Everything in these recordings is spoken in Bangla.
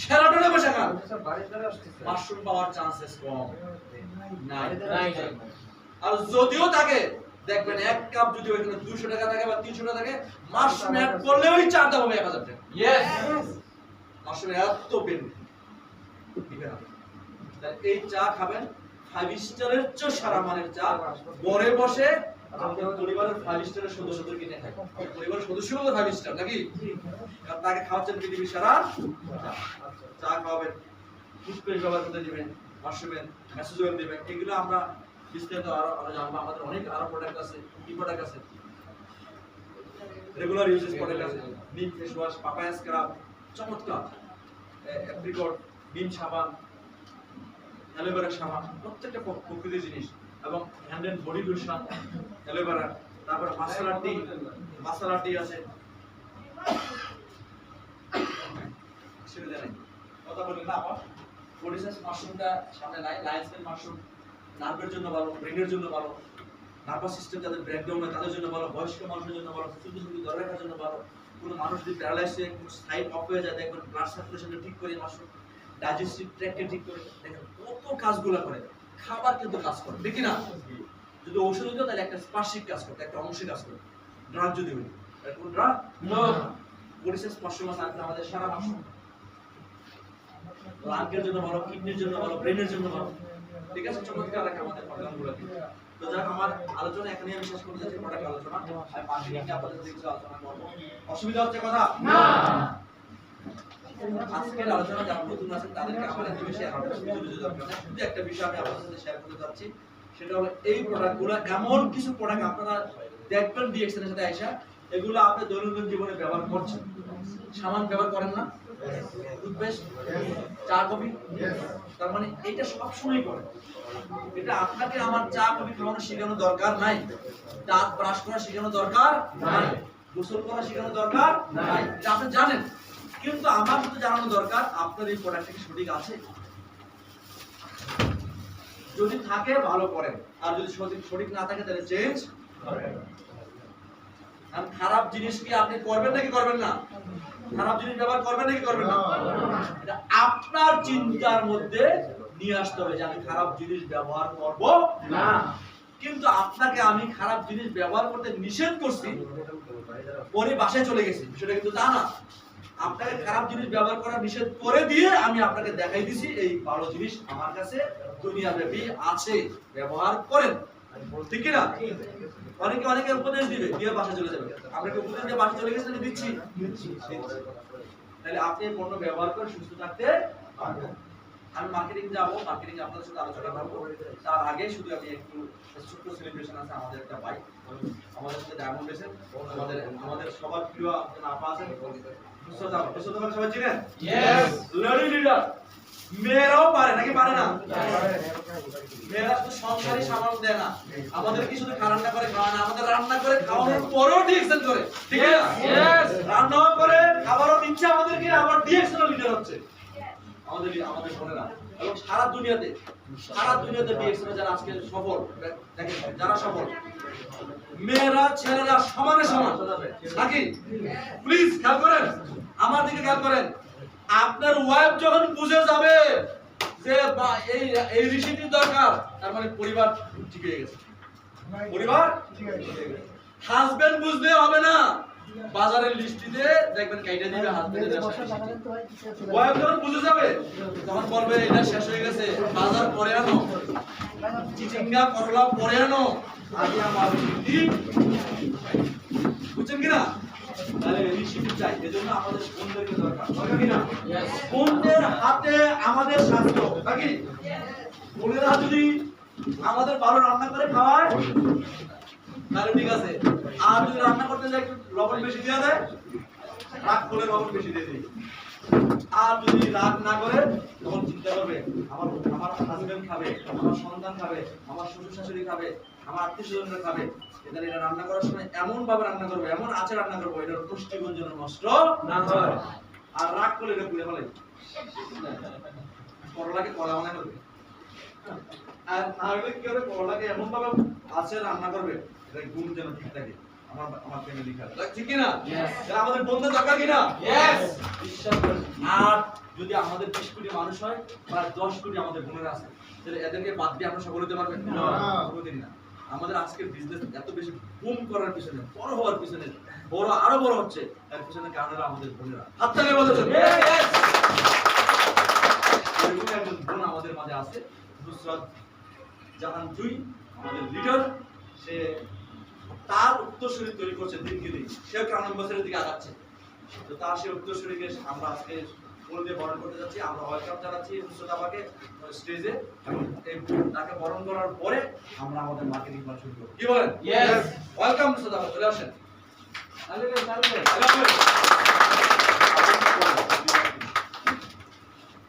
শেরাটনে বসে খান, মাশরুম পাওয়ার চান্সেস কম নাই। আর যদিও থাকে দেখবেন এক কাপ যদি ওইখানে 200 টাকা থাকে বা 300 টাকা থাকে, মাশরুম অ্যাড করলে ওই চার দাম হবে 1000 টাকা। মাশরুম এত বেনিফিট। এই চা খাবেন 5 স্টারের চেয়ে সারা মানের চা, ঘরে বসে আপনার পরিবারের 5 স্টারের সদস্যদের কিনে খাবেন। পরিবারের সদস্যগুলো 5 স্টার নাকি, কারণ তাকে খাওয়াচ্ছেন পৃথিবী সারা চা খাওয়াবেন, টুথপেস্ট ব্যবহার করতে দিবেন, মাশরুমের মেসেজ ওয়েল দিবেন। এগুলো আমরা বিস্তারিত আরো জানবো। আমাদের অনেক আরো প্রোডাক্ট আছে, কি প্রোডাক্ট আছে, রেগুলার ইউজেস প্রোডাক্ট আছে, neem face wash, papaya scrub, চমৎকার অ্যাপ্রিকট, নিম সাবান, অ্যালোভেরা সাবান, প্রত্যেকটা প্রকৃতির জিনিস, এবং hand and body lotion aloe vera, তারপর মাসালা টি আছে। কথা বলি না আমার বডিসেন্স মাশরুমটা সামনে নাই, লায়ন্সের মাশরুম নার্ভের জন্য ভালো, ব্রেনের জন্য ভালো, নার্ভাস সিস্টেম যাদের ব্রেকডাউন হয় তাদের জন্য ভালো, বয়স্ক মানুষের জন্য ভালো, ছোট ছোট ধরে রাখার জন্য ভালো, কোনো মানুষ যদি প্যারালাইজ হয়ে কোনো সাইড অফ হয়ে যায় দেখবেন ব্লাড সার্কুলেশনটা ঠিক করে মাশরুম, ডাইজেস্টিভ ট্র্যাক্টে ঠিক করে, দেখেন কত কাজগুলো করে। খাবার কিন্তু কাজ করে, দেখি না? যদি ঔষধ হতো তাহলে একটা স্পার্শিক কাজ করতো, একটা অংশে কাজ করতো। ড্রাগ যদি হইতো, কোন ড্রাগ? নো। বডিসেন্স মাশরুম আছে আমাদের সারা মাশরুম লাংয়ের জন্য ভালো, কিডনির জন্য ভালো, ব্রেনের জন্য ভালো। ঠিক আছে, চমৎকার রাখা আমাদের প্রোগ্রামগুলো। তো যাক, আমার আলোচনা এখানেই আমি শেষ করতে যাচ্ছি। প্রোডাক্ট আলোচনা আমি মার্কেটিং আপনাদের সাথে কিছু আলোচনা করব। অসুবিধা হচ্ছে কথা? না। আজকের আলোচনা যারা নতুন আছেন তাদেরকে আমাদের একটু শেয়ার করতে দরকার নেই। শুধু একটা বিষয় আমি আপনাদের সাথে শেয়ার করতে যাচ্ছি, সেটা হলো এই প্রোডাক্টগুলো এমন কিছু প্রোডাক্ট আপনারা দেখবেন ডিএক্সএন এর সাথে আইসা, এগুলো আপনি দৈনন্দিন জীবনে ব্যবহার করছেন। সামান ব্যবহার করেন না? টুথপেস্ট, চা, কফি, তার মানে এটা সব সময় করে। এটা আপনাকে আমার চা কফি খাওয়ানো শেখানো দরকার নাই, দাঁত ব্রাশ করা শেখানো দরকার নাই, গোসল করা শেখানো দরকার নাই, এটা আপনি জানেন। কিন্তু আমার শুধু জানানো দরকার আপনার এই প্রোডাক্টটা কি সঠিক আছে। যদি থাকে ভালো করেন, আর যদি সঠিক না থাকে তাহলে চেঞ্জ করেন। আর খারাপ জিনিস কি আপনি করবেন নাকি করবেন না? খারাপ জিনিস ব্যবহার করবেন নাকি করবেন না? এটা আপনার চিন্তার মধ্যে নিয়ে আসতে হবে যে আমি খারাপ জিনিস ব্যবহার করব না। কিন্তু আপনাকে আমি খারাপ জিনিস ব্যবহার করতে নিষেধ করছি, পরে বাসায় চলে গেছি, সেটা কিন্তু তা না। আপনাকে খারাপ জিনিস ব্যবহার করা নিষেধ করে দিয়ে আমি আপনাকে দেখাই দিছি এই ভালো জিনিস আমার কাছে দুনিয়াব্যাপী আছে, ব্যবহার করেন। ঠিক কি না? অনেকে উপদেশ দিবে, দিয়ে বাসা চলে যাবে। আমরা কি উপদেশ দিয়ে বাসা চলে গেছি? দিচ্ছি। তাহলে আপনি পণ্য ব্যবহার করে সুস্থ থাকতে পারবেন। আমি মার্কেটিং যাবো, মার্কেটিং আপনাদের সাথে আলোচনা করবো। তার আগে শুধু আমি একটু ছোট্ট সেলিব্রেশন আছে। আমাদের একটা ভাই আমাদের সাথে ডায়মন্ড এসে, আমাদের সবার প্রিয় আপা আছেন সবাই চিনেন? Lady leader. মেয়েরাও পারে নাকি পারে না? মেয়েরা শুধু সংসারী সামাল দেয় না, আমাদের কি শুধু রান্না করে খাওয়া না, আমাদের রান্না করে খাওয়ানোর পরেও ডিএক্সএন করে। ঠিক আছে, রান্নাও করে, খাবারও দিচ্ছে আমাদেরকে, আবার ডিএক্সএন লিডার হচ্ছে আমাদের বোনেরা। এবং সারা দুনিয়াতে ডিএক্সএন যারা আজকে সফল, দেখেন যারা সফল, মেয়েরা ছেলেরা সমানে সমান নাকি? প্লিজ খেয়াল করেন, আমার দিকে খেয়াল করেন। আপনার ওয়াইফ যখন বুঝে যাবে যে এই ঋষিটির দরকার, তার মানে পরিবার ঠিক হয়ে গেছে। পরিবার হাজবেন্ড বুঝলে হবে না, বাজারের লিস্টিতে দেখবেন কাইটা দিবে হাজবেন্ডের। ওয়াইফ যখন বুঝে যাবে তখন বলবে এটা শেষ হয়ে গেছে, বাজার পরে আনো, চিচিঙ্গা করলা পরে আনো, আগে আমার বুঝছেন কিনা? তাহলে ঋষিটি চাই, এজন্য আমাদের বোনদেরকে দরকার কিনা? বোনদের হাতে আমাদের স্বাস্থ্য নাকি? বোনেরা যদি আমাদের ভালো রান্না করে খাওয়ায় তাহলে ঠিক আছে, আর যদি রান্না করতে যায় একটু লবণ বেশি দিয়ে দেয়, রাগ করে লবণ বেশি দিয়ে দিই। আর যদি রাগ না করে তখন চিন্তা করবে আমার হাজবেন্ড খাবে, আমার সন্তান খাবে, আমার শ্বশুর শাশুড়ি খাবে, আমার আত্মীয় স্বজনরা খাবে। এখানে এটা রান্না করার সময় এমন ভাবে রান্না করবো, এমন আচার রান্না করবো, এটার পুষ্টিগুণ যেন নষ্ট না হয়। আর রাগ করলে এটা পুড়ে ফেলে, করলাকে কলা মনে করবে। আর না হলে কি হবে, করলাকে এমন ভাবে আচার রান্না করবে এটা গুণ যেন ঠিক থাকে। আমার ফ্যামিলি খেয়াল রাখে, ঠিক কি না? তাহলে আমাদের বন্ধু দরকার কি না? বিশ্বাস করেন। আর যদি আমাদের 20 কোটি মানুষ হয় বা 10 কোটি আমাদের বোনেরা আছে, তাহলে এদেরকে বাদ দিয়ে আমরা সফল হতে পারবেন না? কোনোদিনই না। আমাদের আজকের বিজনেস এত বেশি বুম করার পিছনে, বড় হওয়ার পিছনে, আরো বড় হচ্ছে এর পিছনে কারণেরা আমাদের বোনেরা। হাত তালি বলেছেন। এরকম একজন বোন আমাদের মাঝে আছে, নুসরাত জাহান জুই, আমাদের লিডার। সে তার উত্তরসূরি তৈরি করছে দিনকে দিন, সেও ক্রাউন বছরের দিকে আগাচ্ছে। তো তার সেই উত্তরসূরিকে আমরা আজকে ফুল দিয়ে বরণ করতে যাচ্ছি। আমরা ওয়েলকাম জানাচ্ছি নুসরাত আপাকে স্টেজে, এবং তাকে বরণ করার পরে আমরা আমাদের মার্কেটিং প্ল্যান শুরু করব। কি বলেন? ইয়েস, ওয়েলকাম নুসরাত আপা, চলে আসেন।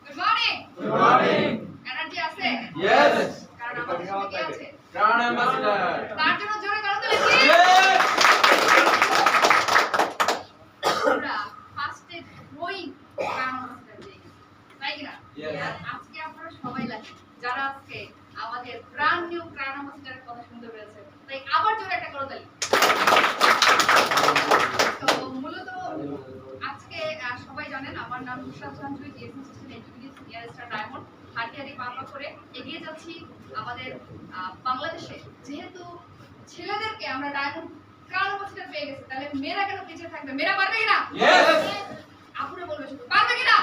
Good morning. Good morning. Energy আছে? Yes. কারণ আমাদের সঙ্গে কে আছে? Crown Ambassador. তার জন্য জোরে করো তাহলে কি? আমরা ফার্স্টে গ্রোইং Crown Ambassador পেয়ে গেছি। তাই কি না? আর আজকে আপনারা সবাই লাকি যারা আজকে আমাদের ব্র্যান্ড নিউ Crown Ambassador এর কথা শুনতে পেরেছেন। তাই আবার জোরে একটা করো তালি। তো মূলত আজকে সবাই জানেন আমার নাম Nusrat Jahan Jui, DSM system executive senior star diamond. হাঁটি পা করে এগিয়ে যাচ্ছি আমাদের বাংলাদেশে। যেহেতু ছেলেদেরকে আমরা ডায়মন্ড ক্রাউন অ্যাম্বাসেডর পেয়ে গেছি, তাহলে মেয়েরা কেন পিছিয়ে থাকবে? মেয়েরা পারবে কিনা? আপুরা বলবে শুধু পারবে কিনা?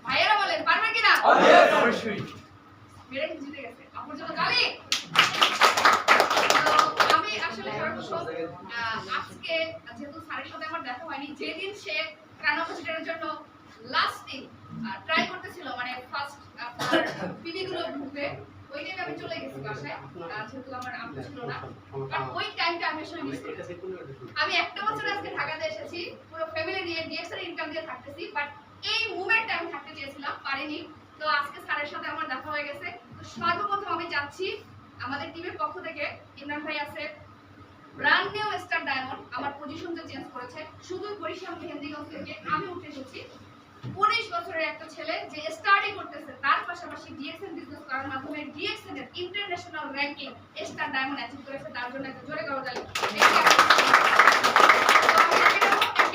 ভাইয়েরা বলেন পারবে কিনা? অবশ্যই। মেয়েরা কিন্তু জিতে গেছে, আপুর জন্য গালি। আমি আসলে সর্বপ্রথম আজকে যেহেতু স্যারের সাথে আমার দেখা হয়নি, যেদিন সে ক্রাউন অ্যাম্বাসেডরের জন্য লাস্ট দিন ট্রাই করতেছিল, মানে ফার্স্ট পিভি গুলো ঢুকবে, ওই টাইমে আমি চলে গেছি বাসায়, যেহেতু আমার আম্মু ছিল না। আর ওই টাইমটা আমি আসলে মিস করেছি। আমি একটা বছর আজকে ঢাকাতে এসেছি, পুরো ফ্যামিলি নিয়ে ডিএক্সের ইনকাম দিয়ে থাকতেছি, বাট এই মুভমেন্টটা আমি থাকতে চেয়েছিলাম, পারিনি। তো আজকে স্যারের সাথে আমার দেখা হয়ে গেছে। তো সর্বপ্রথম আমি যাচ্ছি আমাদের টিমের পক্ষ থেকে, ইমরান ভাই আছে, ব্র্যান্ড নিউ স্টার ডায়মন্ড, আমার পজিশনটা চেঞ্জ করেছে, শুধু বরিশাল মেহেন্দিগঞ্জ থেকে আমি উঠে এসেছি। 19 বছরের একটা ছেলে যে স্টাডি করতেছে, তার পাশাপাশি ডিএক্সএন বিজনেস করার মাধ্যমে ডিএক্সএন এর international ranking star diamond achieve করেছে, তার জন্য একটা জোরে করতালি।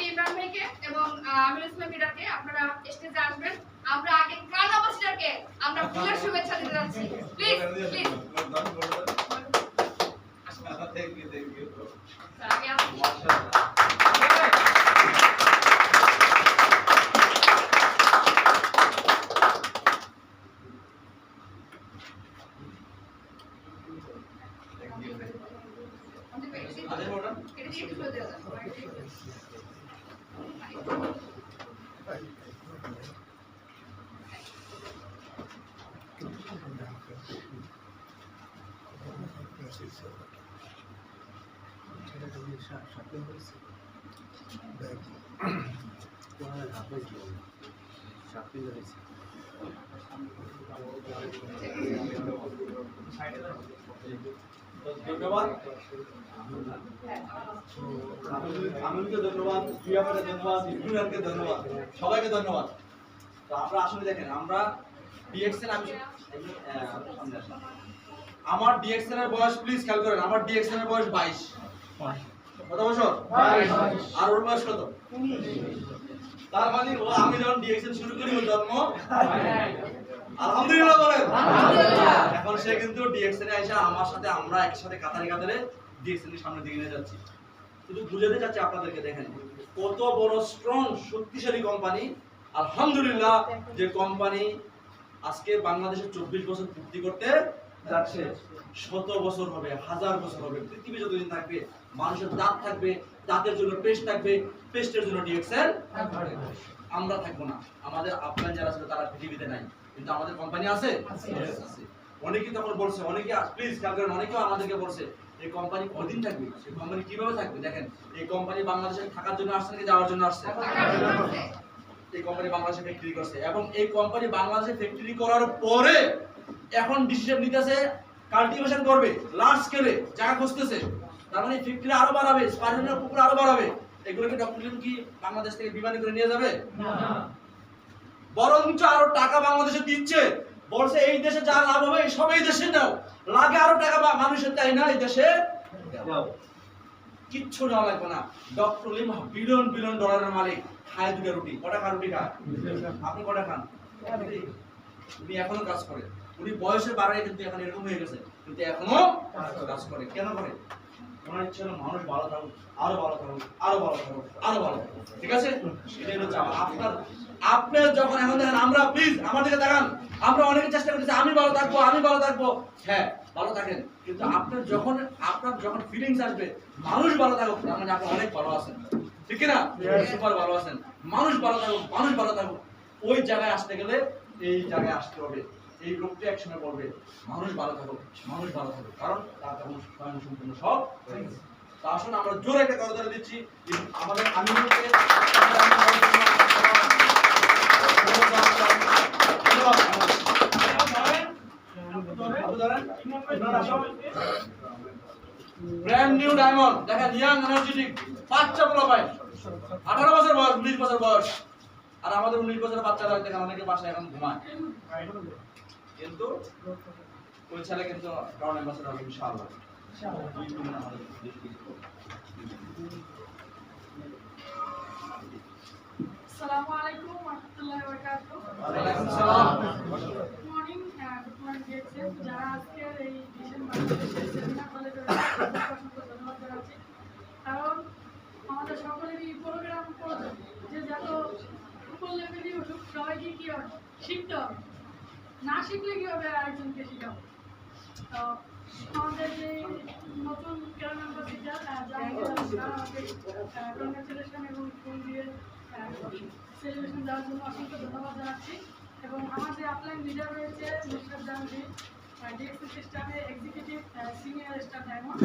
ইমরান ভাইকে এবং আমির ইসলাম লিডারকে আপনারা স্টেজে আসবেন। আমরা আগে ক্রাউন অ্যাম্বাসেডরকে আমরা ফুলের শুভেচ্ছা দিতে যাচ্ছি। Please please thank you. আগে আসুন। ধন্যবাদ, আমিনকে ধন্যবাদ, প্রিয়াকে ধন্যবাদ, ইমরানকে ধন্যবাদ, সবাইকে ধন্যবাদ। তো আমরা আসলে দেখেন, আমরা ডিএক্সএন, আমার ডিএক্সএন এর বয়স, প্লিজ খেয়াল করেন, আমার ডিএক্সএন এর বয়স 22। কত বছর? 22। আর ওর বয়স কত? 19। তার মানে ও আমি যখন ডিএক্সএন শুরু করি ওর জন্ম আলহামদুলিল্লাহ বলেন। এখন সে কিন্তু ডিএক্সএন এ এসে আমার সাথে, আমরা একসাথে কাতারে কাতারে ডিএক্সএন এর সামনে দিকে নিয়ে যাচ্ছি। শুধু বুঝাতে চাচ্ছি আপনাদেরকে, দেখেন কত বড় স্ট্রং শক্তিশালী কোম্পানি। আলহামদুলিল্লাহ, যে কোম্পানি আজকে বাংলাদেশে 24 বছর পূর্তি করতে যাচ্ছে, 100 বছর হবে, 1000 বছর হবে, পৃথিবী যতদিন থাকবে, মানুষের দাঁত থাকবে, দাঁতের জন্য পেস্ট থাকবে, পেস্টের জন্য ডিএক্সএন আমরা থাকবো না। আমাদের আপনার যারা ছিল তারা পৃথিবীতে নাই, কিন্তু আমাদের কোম্পানি আছে। অনেকেই তখন বলছে, অনেকে প্লিজ খেয়াল করেন, অনেকেও আমাদেরকে বলছে এই কোম্পানি কদিন থাকবে, এই কোম্পানি কিভাবে থাকবে। দেখেন, এই কোম্পানি বাংলাদেশে থাকার জন্য আসছে নাকি যাওয়ার জন্য আসছে? এই কোম্পানি বাংলাদেশে ফ্যাক্টরি করছে, এবং এই কোম্পানি বাংলাদেশে ফ্যাক্টরি করার পরে এখন ডিসিশন নিতেছে কাল্টিভেশন করবে, লার্জ স্কেলে জায়গা খুঁজতেছে। তার মানে ফ্যাক্টরি আরো বাড়াবে, স্পাইরালের পুকুর আরো বাড়াবে। এগুলোকে ডক্টর লিম কি বাংলাদেশ থেকে বিমানে করে নিয়ে যাবে? না, বরঞ্চ আরো টাকা বাংলাদেশে দিচ্ছে, বলছে এই দেশে যা লাভ হবে সব এই দেশে দাও, লাগে আরো টাকা মানুষের চাই না, এই দেশে দাও। কিচ্ছু নেওয়া লাগবে না। ডক্টর লিম বিলিয়ন বিলিয়ন ডলারের মালিক, খায় 2টা রুটি। কটা খান রুটি খায়? আপনি কটা খান? উনি এখনো কাজ করে। উনি বয়সে বাড়ায় কিন্তু এখন এরকম হয়ে গেছে, কিন্তু এখনো কাজ করে। কেন করে? ওনার ইচ্ছে হলো মানুষ ভালো থাকুক, আরো ভালো থাকুক, আরো ভালো থাকুক, আরো ভালো থাকুক। ঠিক আছে? এটাই হচ্ছে আপনার যখন এখন দেখেন, আমরা প্লিজ আমার দিকে তাকান, আমরা অনেকে চেষ্টা করতেছি আমি ভালো থাকবো, আমি ভালো থাকবো। হ্যাঁ, ভালো থাকেন, কিন্তু আপনার যখন ফিলিংস আসবে মানুষ ভালো থাকুক, তার মানে আপনি অনেক ভালো আছেন। ঠিক কি না? সুপার ভালো আছেন। মানুষ ভালো থাকুক, মানুষ ভালো থাকুক। ওই জায়গায় আসতে গেলে এই জায়গায় আসতে হবে। এই লোকটি একসময় বলবে মানুষ ভালো থাকুক, মানুষ ভালো থাকুক, কারণ তার তখন স্বয়ং সম্পূর্ণ সব হয়ে গেছে। তা আসুন আমরা জোরে একটা কথা ধরে দিচ্ছি আমাদের ব্র্যান্ড নিউ ডায়মন্ড দেখেন, ইয়াং এনার্জেটিক, বাচ্চা বলা পায় 18 বছর বয়স, 19 বছর বয়স। আর আমাদের 19 বছরের বাচ্চারা দেখেন অনেকে বাসায় এখন ঘুমায়, কিন্তু ওই ছেলে কিন্তু ব্রাউন অ্যাম্বাসেডর হবে ইনশাআল্লাহ। আসসালামু আলাইকুম ওয়া রাহমাতুল্লাহি ওয়া বারাকাতুহু। ওয়ালাইকুম আসসালাম। গুড মর্নিং, গুড মর্নিং দিয়েছেন যারা আজকের এই ডিসেম্বর সেমিনার হলে অসংখ্য ধন্যবাদ জানাচ্ছি। কারণ আমাদের সকলেরই প্রোগ্রাম প্রয়োজন, যে যত উপর লেভেলই উঠুক সবাইকে কি হবে শিখতে হবে, না শিখলে কি হবে আরেকজনকে শেখাবো। তো আমাদের যে নতুন কেরান অ্যাম্বাসিডার কংগ্রেচুলেশন এবং ফুল দিয়ে সেলিব্রেশন দেওয়ার জন্য অসংখ্য ধন্যবাদ জানাচ্ছি। এবং আমার যে আপলাইন লিডার রয়েছে নুসরাত জাহাঙ্গীর, ডিএক্সি সিস্টেমে এক্সিকিউটিভ সিনিয়র স্টাফ ডায়মন্ড,